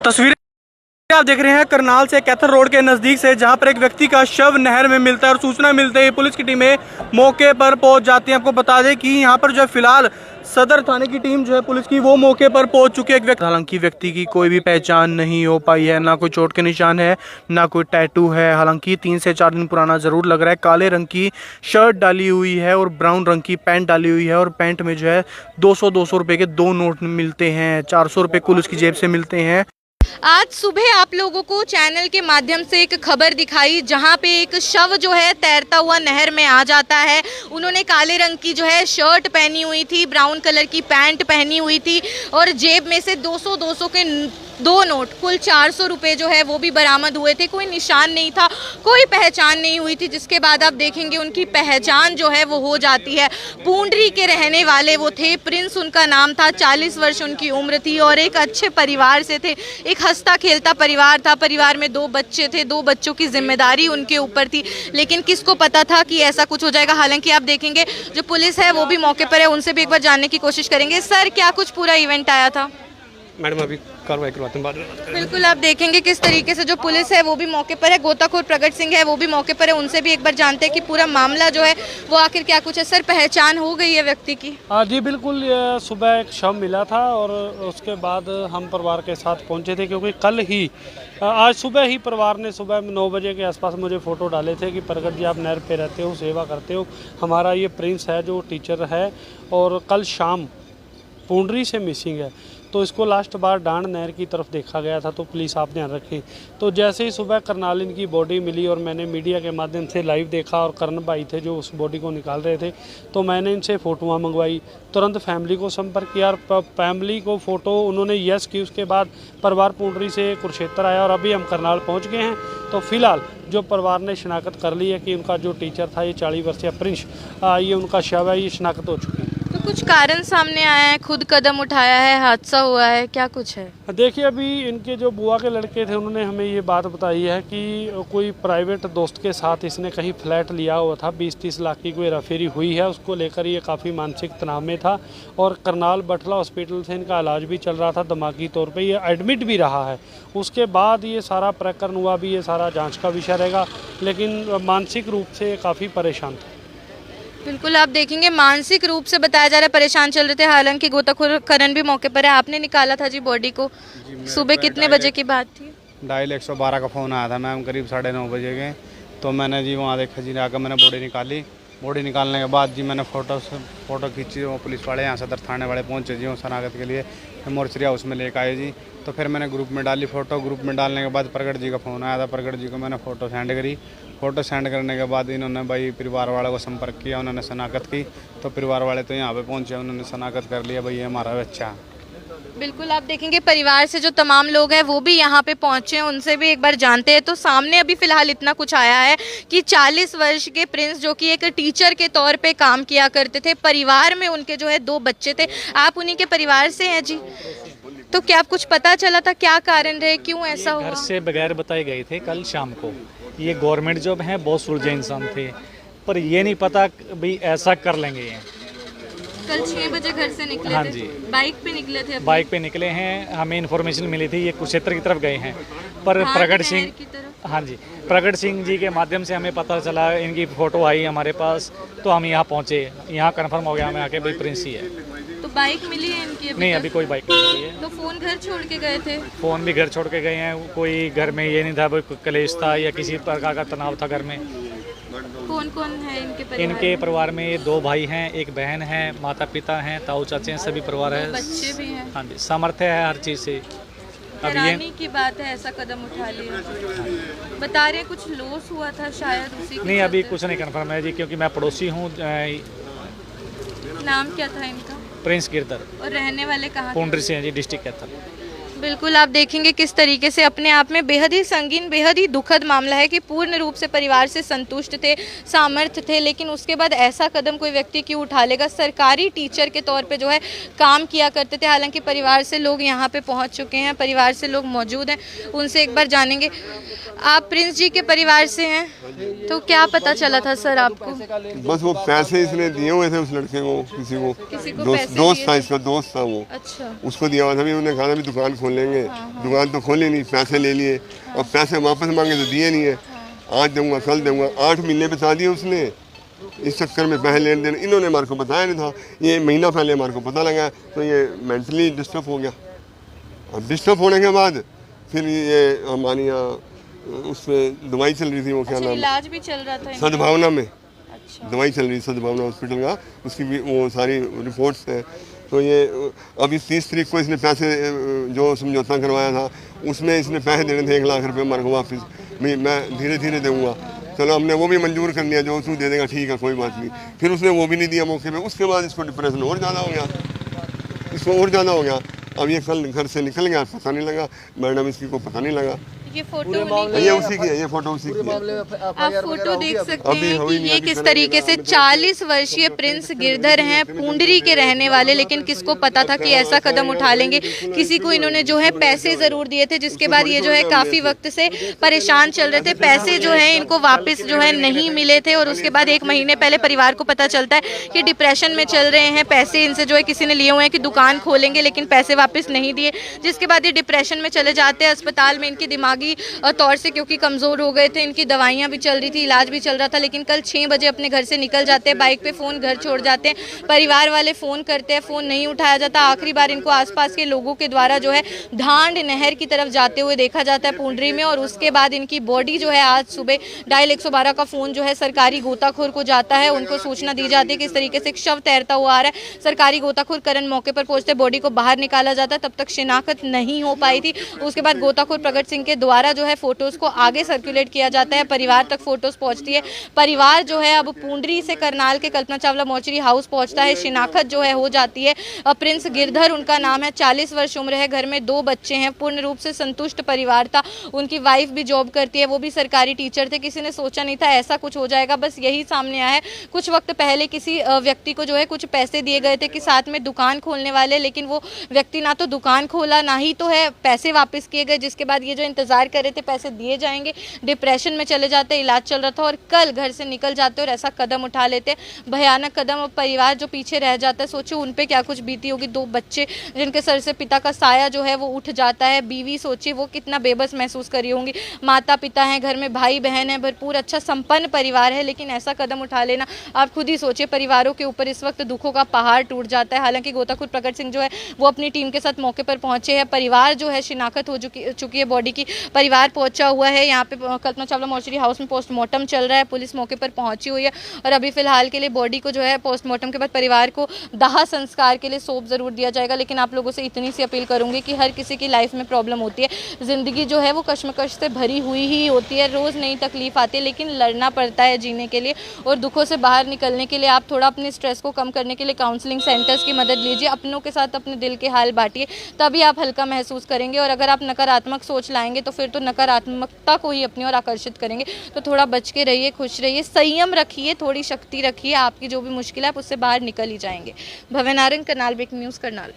तस्वीरें आप देख रहे हैं करनाल से कैथर रोड के नज़दीक से, जहां पर एक व्यक्ति का शव नहर में मिलता है और सूचना मिलते ही पुलिस की टीमें मौके पर पहुंच जाती है। आपको बता दें कि यहां पर जो है फिलहाल सदर थाने की टीम जो है पुलिस की वो मौके पर पहुंच चुकी है। हालांकि व्यक्ति की कोई भी पहचान नहीं हो पाई है, ना कोई चोट के निशान है, ना कोई टैटू है। हालांकि 3 से 4 दिन पुराना ज़रूर लग रहा है। काले रंग की शर्ट डाली हुई है और ब्राउन रंग की पैंट डाली हुई है और पैंट में जो है 200-200 रुपये के 2 नोट मिलते हैं। 400 रुपये कुल उसकी जेब से मिलते हैं। आज सुबह आप लोगों को चैनल के माध्यम से एक खबर दिखाई, जहां पे एक शव जो है तैरता हुआ नहर में आ जाता है। उन्होंने काले रंग की जो है शर्ट पहनी हुई थी, ब्राउन कलर की पैंट पहनी हुई थी और जेब में से 200-200 के 2 नोट, कुल 400 रुपये जो है वो भी बरामद हुए थे। कोई निशान नहीं था, कोई पहचान नहीं हुई थी, जिसके बाद आप देखेंगे उनकी पहचान जो है वो हो जाती है। पूंडरी के रहने वाले वो थे, प्रिंस उनका नाम था, 40 वर्ष उनकी उम्र थी और एक अच्छे परिवार से थे। एक हंसता खेलता परिवार था। परिवार में 2 बच्चे थे, 2 बच्चों की जिम्मेदारी उनके ऊपर थी, लेकिन किसको पता था कि ऐसा कुछ हो जाएगा। हालांकि आप देखेंगे जो पुलिस है वो भी मौके पर है, उनसे भी एक बार जानने की कोशिश करेंगे। सर, क्या कुछ पूरा इवेंट आया था? मैडम अभी कार्रवाई करवाते हैं बाद में। बिल्कुल, आप देखेंगे किस तरीके से जो पुलिस है वो भी मौके पर है, गोताखोर प्रगट सिंह है वो भी मौके पर है, उनसे भी एक बार जानते हैं कि पूरा मामला जो है वो आखिर क्या कुछ है। सर, पहचान हो गई है व्यक्ति की? हाँ जी बिल्कुल, सुबह एक शव मिला था और उसके बाद हम परिवार के साथ पहुंचे थे, क्योंकि कल ही आज सुबह ही परिवार ने सुबह 9 बजे के आसपास मुझे फ़ोटो डाले थे कि प्रगट जी आप नहर पे रहते हो, सेवा करते हो। हमारा ये प्रिंस है जो टीचर है और कल शाम पूंडरी से मिसिंग है, तो इसको लास्ट बार डांड नहर की तरफ देखा गया था, तो पुलिस आप ध्यान रखें। तो जैसे ही सुबह करनाल इनकी बॉडी मिली और मैंने मीडिया के माध्यम से लाइव देखा और करण भाई थे जो उस बॉडी को निकाल रहे थे, तो मैंने इनसे फ़ोटोआँ मंगवाई, तुरंत फैमिली को संपर्क किया और फैमिली को फ़ोटो उन्होंने यस की। उसके बाद परिवार पूंडरी से कुरुक्षेत्र आया और अभी हम करनाल पहुँच गए हैं। तो फिलहाल जो परिवार ने शिनाख्त कर ली है कि उनका जो टीचर था ये 40 वर्षीय प्रिंस, ये उनका शव है, ये शिनाख्त हो चुकी है। तो कुछ कारण सामने आया है, खुद कदम उठाया है, हादसा हुआ है, क्या कुछ है? देखिए, अभी इनके जो बुआ के लड़के थे उन्होंने हमें ये बात बताई है कि कोई प्राइवेट दोस्त के साथ इसने कहीं फ्लैट लिया हुआ था, 20-30 लाख की कोई हेराफेरी हुई है, उसको लेकर ये काफ़ी मानसिक तनाव में था और करनाल बटला हॉस्पिटल से इनका इलाज भी चल रहा था, दिमागी तौर पे ये एडमिट भी रहा है। उसके बाद ये सारा प्रकरण हुआ, भी ये सारा जाँच का विषय रहेगा, लेकिन मानसिक रूप से काफ़ी परेशान था। बिल्कुल, आप देखेंगे मानसिक रूप से बताया जा रहा है परेशान चल रहे थे। हालांकि गोताखोर करण भी मौके पर है। आपने निकाला था जी बॉडी को, सुबह कितने बजे की बात थी? डायल 112 का फ़ोन आया था मैम, करीब 9:30 बजे के। तो मैंने जी वहाँ देखा जी, आकर मैंने बॉडी निकाली। बॉडी निकालने के बाद जी मैंने फ़ोटो खींची। वो पुलिस वाले यहाँ सदर थाने वाले पहुँचे जी, वो शनाख्त के लिए मोर्चरी हाउस में लेकर आए जी। तो फिर मैंने ग्रुप में डाली फ़ोटो। ग्रुप में डालने के बाद प्रगट जी का फ़ोन आया था। प्रगट जी को मैंने फ़ोटो सेंड करी। फ़ोटो सेंड करने के बाद इन्होंने भाई परिवार वालों को संपर्क किया, उन्होंने शनाख्त की। तो परिवार वाले तो यहाँ पे पहुँचे, उन्होंने शनाख्त कर लिया, भाई ये हमारा बच्चा है। बिल्कुल, आप देखेंगे परिवार से जो तमाम लोग हैं वो भी यहाँ पे पहुँचे हैं, उनसे भी एक बार जानते हैं। तो सामने अभी फ़िलहाल इतना कुछ आया है कि 40 वर्ष के प्रिंस जो कि एक टीचर के तौर पे काम किया करते थे, परिवार में उनके जो है 2 बच्चे थे। आप उन्हीं के परिवार से हैं जी, तो क्या कुछ पता चला था क्या कारण रहे, क्यों ऐसा हुआ? घर से बगैर बताए गए थे कल शाम को। ये गवर्नमेंट जॉब है, बहुत सुलझे इंसान थे, पर ये नहीं पता भाई ऐसा कर लेंगे ये। कल 6 बजे घर से निकले हाँ थे? जी। बाइक पे निकले थे? बाइक पे निकले हैं, हमें इन्फॉर्मेशन मिली थी ये कुरुक्षेत्र की तरफ गए हैं, पर प्रगट सिंह, हाँ जी, प्रगट सिंह जी के माध्यम से हमें पता चला, इनकी फ़ोटो आई हमारे पास, तो हम यहाँ पहुँचे। यहाँ कन्फर्म हो गया हमें आके भाई प्रिंस ही है। तो बाइक मिली है इनकी? नहीं, अभी कोई बाइक नहीं मिली है। तो फ़ोन घर छोड़ के गए थे? फ़ोन भी घर छोड़ के गए हैं। कोई घर में ये नहीं था कोई कलेश था या किसी प्रकार का तनाव था घर में। कौन कौन है इनके परिवार? इनके परिवार में 2 भाई हैं, 1 बहन है, माता पिता हैं, ताऊ चाचे हैं, सभी परिवार है। बच्चे भी हैं? हाँ जी, सामर्थ्य है हर चीज़ से। अब हैरानी की बात है, ऐसा कदम उठा लिया। बता रहे हैं कुछ लॉस हुआ था शायद उसी के नहीं, अभी चलते? कुछ नहीं कन्फर्म है जी, क्योंकि मैं पड़ोसी हूँ। नाम क्या था इनका? प्रिंस गिरधर, और रहने वाले कहाँ के? पूंडरी से हैं जी, डिस्ट्रिक्ट कैथल। बिल्कुल, आप देखेंगे किस तरीके से अपने आप में बेहद ही संगीन, बेहद ही दुखद मामला है कि पूर्ण रूप से परिवार से संतुष्ट थे, सामर्थ्य थे, लेकिन उसके बाद ऐसा कदम कोई व्यक्ति क्यों उठा लेगा? सरकारी टीचर के तौर पे जो है काम किया करते थे। हालांकि परिवार से लोग यहाँ पे पहुँच चुके हैं, परिवार से लोग मौजूद हैं, उनसे एक बार जानेंगे। आप प्रिंस जी के परिवार से हैं, तो क्या पता चला था सर आपको? बस वो पैसे इसने दिए हुए थे उस लड़के को, किसी को पैसे दोस्त दिए था, थे? इसका दोस्त था वो, अच्छा, उसको दिया हुआ था। भी उन्होंने कहा था भी दुकान खोल खोलेंगे। दुकान तो खोली नहीं, पैसे ले लिए और पैसे वापस मांगे तो दिए नहीं है। आज दूंगा कल दूंगा, 8 महीने बता दिए उसने। इस चक्कर में पैसे लेन देन इन्होंने हमारे को बताया नहीं था। ये महीना पहले हमारे को पता लगा तो ये मेंटली डिस्टर्ब हो गया। और डिस्टर्ब होने के बाद फिर ये हमारे यहाँ उस पर दवाई चल रही थी, वो क्या नाम, इलाज भी चल रहा था सद्भावना में। अच्छा। दवाई चल रही सद्भावना हॉस्पिटल का, उसकी भी वो सारी रिपोर्ट्स हैं। तो ये अभी 30 तारीख को इसने पैसे जो समझौता करवाया था उसमें इसने पैसे देने थे 1 लाख रुपए हमारे को वापस। मैं धीरे धीरे दूंगा, चलो हमने वो भी मंजूर कर लिया, जो तू दे देगा ठीक है कोई बात नहीं। फिर उसने वो भी नहीं दिया मौके पे। उसके बाद इसको डिप्रेशन और ज़्यादा हो गया, इसको और ज़्यादा हो गया। अब ये कल घर से निकल गया, पता नहीं लगा, मैडम इसकी को पता नहीं लगा। ये फोटो ये उसी की है, ये फोटो उसी की है। आप फोटो देख सकते हैं कि ये किस तरीके से 40 वर्षीय प्रिंस गिरधर हैं, पूंडरी के रहने वाले। लेकिन किसको पता था कि ऐसा कदम उठा लेंगे। किसी को इन्होंने जो है पैसे जरूर दिए थे, जिसके बाद ये जो है काफी वक्त से परेशान चल रहे थे। पैसे जो है इनको वापस जो है नहीं मिले थे और उसके बाद 1 महीने पहले परिवार को पता चलता है कि डिप्रेशन में चल रहे हैं। पैसे इनसे जो है किसी ने लिए हुए हैं कि दुकान खोलेंगे, लेकिन पैसे वापस नहीं दिए, जिसके बाद ये डिप्रेशन में चले जाते हैं। अस्पताल में इनकी दिमागी तौर से क्योंकि कमज़ोर हो गए थे, इनकी दवाइयाँ भी चल रही थी, इलाज भी चल रहा था। लेकिन कल 6 बजे अपने घर से निकल जाते हैं, बाइक पे फ़ोन घर छोड़ जाते हैं। परिवार वाले फ़ोन करते हैं, फ़ोन नहीं उठाया जाता। आखिरी बार इनको आसपास के लोगों के द्वारा जो है धांड नहर की तरफ जाते हुए देखा जाता है पूंडरी में। और उसके बाद इनकी बॉडी जो है आज सुबह डायल 112 का फ़ोन जो है सरकारी गोताखोर को जाता है। उनको सूचना दी जाती है कि इस तरीके से एक शव तैरता हुआ आ रहा है। सरकारी गोताखोर करण मौके पर पहुंचते, बॉडी को बाहर निकाला जाता है। तब तक शिनाख्त नहीं हो पाई थी। उसके बाद गोताखोर प्रगट सिंह के द्वारा जो है फोटोज को आगे सर्कुलेट किया जाता है, परिवार तक फोटोज पहुंचती है। परिवार जो है अब पूंडरी से करनाल के कल्पना चावला मोर्चरी हाउस पहुंचता है। शिनाख्त जो है हो जाती है। प्रिंस गिरधर उनका नाम है, 40 वर्ष उम्र है, घर में 2 बच्चे हैं, पूर्ण रूप से संतुष्ट परिवार था। उनकी वाइफ भी जॉब करती है, वो भी सरकारी टीचर थे। किसी ने सोचा नहीं था ऐसा कुछ हो जाएगा, बस यही सामने आया है। कुछ वक्त पहले किसी व्यक्ति को जो है कुछ पैसे दिए गए थे कि साथ में दुकान खोलने वाले, लेकिन वो व्यक्ति ना तो दुकान खोला ना ही तो है पैसे वापस किए गए। जिसके बाद ये जो इंतजार कर रहे थे पैसे दिए जाएंगे, डिप्रेशन में चले जाते, इलाज चल रहा था और कल घर से निकल जाते और ऐसा कदम उठा लेते। भयानक कदम। और परिवार जो पीछे रह जाता है, सोचो उन पे क्या कुछ बीती होगी। 2 बच्चे जिनके सर से पिता का साया जो है वो उठ जाता है। बीवी सोचिए वो कितना बेबस महसूस करी होंगी। माता पिता हैं, घर में भाई बहन है, भरपूर अच्छा संपन्न परिवार है, लेकिन ऐसा कदम उठा लेना आप खुद ही सोचिए। परिवारों के ऊपर इस वक्त दुखों का पहाड़ टूट जाता है। हालांकि गोताखोर प्रगट सिंह जो है वो अपनी टीम के साथ मौके पर पहुंचे हैं। परिवार जो है शिनाख्त हो चुकी है बॉडी की, परिवार पहुंचा हुआ है। यहाँ पे कल्पना चावला मोर्चरी हाउस में पोस्टमार्टम चल रहा है, पुलिस मौके पर पहुंची हुई है। और अभी फिलहाल के लिए बॉडी को जो है पोस्टमार्टम के बाद परिवार को दाह संस्कार के लिए सौंप जरूर दिया जाएगा। लेकिन आप लोगों से इतनी सी अपील करूंगी कि हर किसी की लाइफ में प्रॉब्लम होती है, जिंदगी जो है वो कश्मकश से भरी हुई ही होती है, रोज नई तकलीफ आती है, लेकिन लड़ना पड़ता है जीने के लिए। और दुखों से बाहर निकलने के लिए आप थोड़ा अपने स्ट्रेस को कम करने के लिए काउंसलिंग सेंटर्स की मदद लीजिए, अपनों के साथ अपने दिल के हाल बांटिए, तभी आप हल्का महसूस करेंगे। और अगर आप नकारात्मक सोच लाएंगे तो फिर तो नकारात्मकता को ही अपनी ओर आकर्षित करेंगे। तो थोड़ा बच के रहिए, खुश रहिए, संयम रखिए, थोड़ी शक्ति रखिए, आपकी जो भी मुश्किल है आप उससे बाहर निकल ही जाएंगे। भव्य नारंग, करनाल ब्रेकिंग न्यूज़, करनाल।